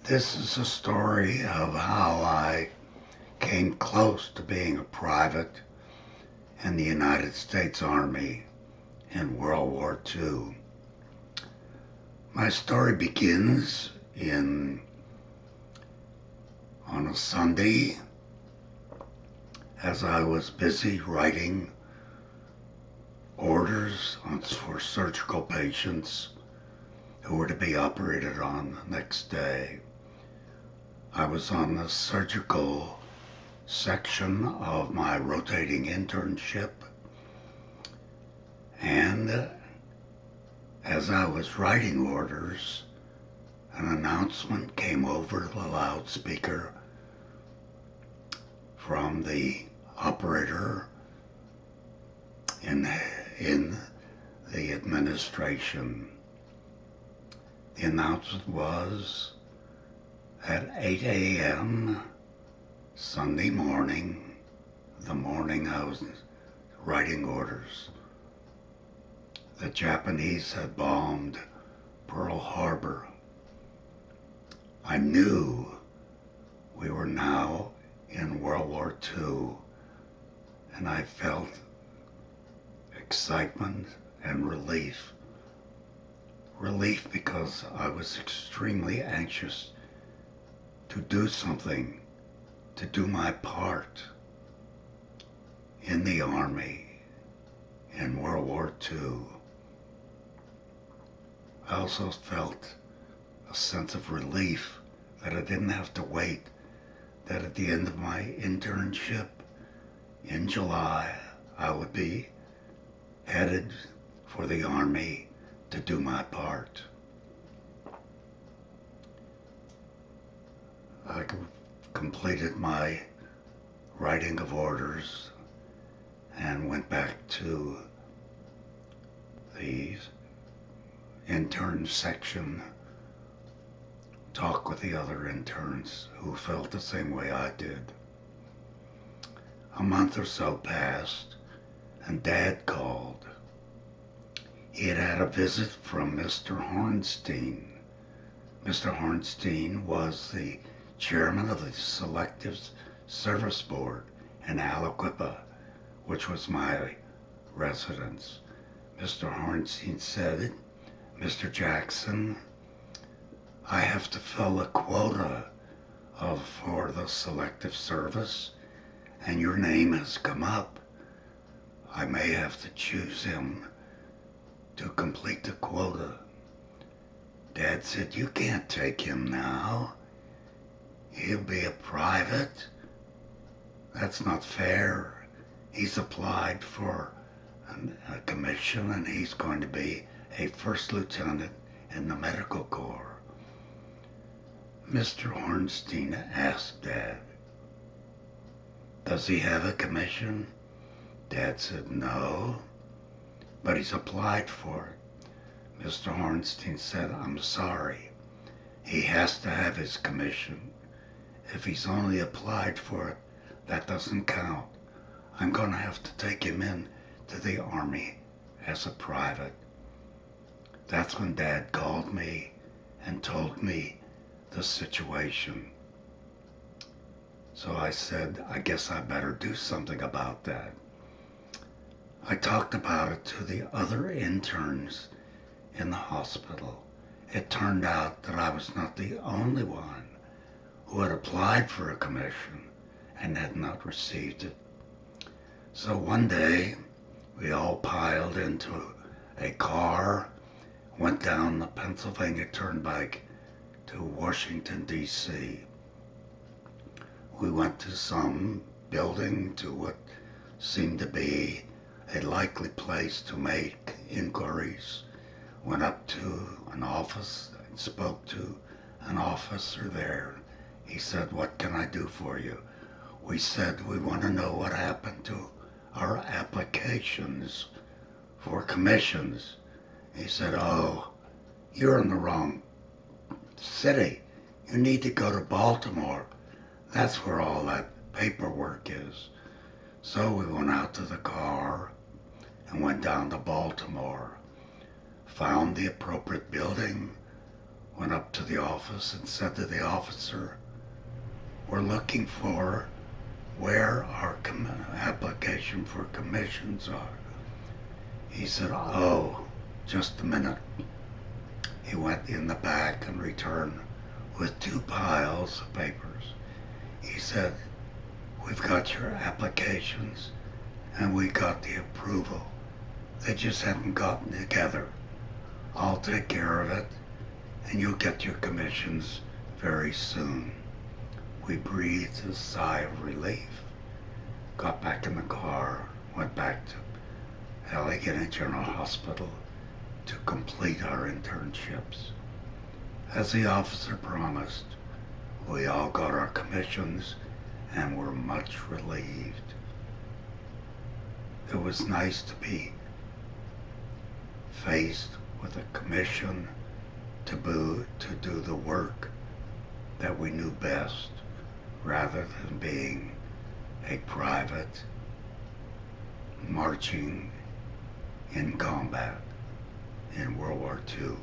This is a story of how I came close to being a private in the United States Army in World War II. My story begins on a Sunday as I was busy writing orders for surgical patients who were to be operated on the next day. I was on the surgical section of my rotating internship, and as I was writing orders, an announcement came over the loudspeaker from the operator in the administration. The announcement was at 8 a.m. Sunday morning, the morning I was writing orders, the Japanese had bombed Pearl Harbor. I knew we were now in World War II, and I felt excitement and relief. Relief because I was extremely anxious to do something, to do my part in the Army in World War II. I also felt a sense of relief that I didn't have to wait, that at the end of my internship in July, I would be headed for the Army to do my part. I completed my writing of orders and went back to the intern section, talk with the other interns who felt the same way I did. A month or so passed, and Dad called. He had had a visit from Mr. Hornstein. Mr. Hornstein was the chairman of the Selective Service Board in Aliquippa, which was my residence. Mr. Hornstein said, "Mr. Jackson, I have to fill a quota for the Selective Service, and your name has come up. I may have to choose him to complete the quota." Dad said, "You can't take him now. He'll be a private. That's not fair. He's applied for a commission, and he's going to be a first lieutenant in the medical corps." Mr. Hornstein asked Dad, "Does he have a commission?" Dad said, "No, but he's applied for it." Mr. Hornstein said, "I'm sorry. He has to have his commission. If he's only applied for it, that doesn't count. I'm going to have to take him in to the Army as a private." That's when Dad called me and told me the situation. So I said, I guess I better do something about that. I talked about it to the other interns in the hospital. It turned out that I was not the only one who had applied for a commission and had not received it. So one day, we all piled into a car, went down the Pennsylvania Turnpike to Washington, D.C. We went to some building, to what seemed to be a likely place to make inquiries. Went up to an office and spoke to an officer there. He said, "What can I do for you?" We said, "We want to know what happened to our applications for commissions." He said, "Oh, you're in the wrong city. You need to go to Baltimore. That's where all that paperwork is." So we went out to the car and went down to Baltimore, found the appropriate building, went up to the office and said to the officer, "We're looking for where our application for commissions are." He said, "Oh, just a minute." He went in the back and returned with 2 piles of papers. He said, "We've got your applications and we got the approval. They just haven't gotten together. I'll take care of it and you'll get your commissions very soon." We breathed a sigh of relief, got back in the car, went back to Allegheny General Hospital to complete our internships. As the officer promised, we all got our commissions and were much relieved. It was nice to be faced with a commission to do the work that we knew best, rather than being a private marching in combat in World War II.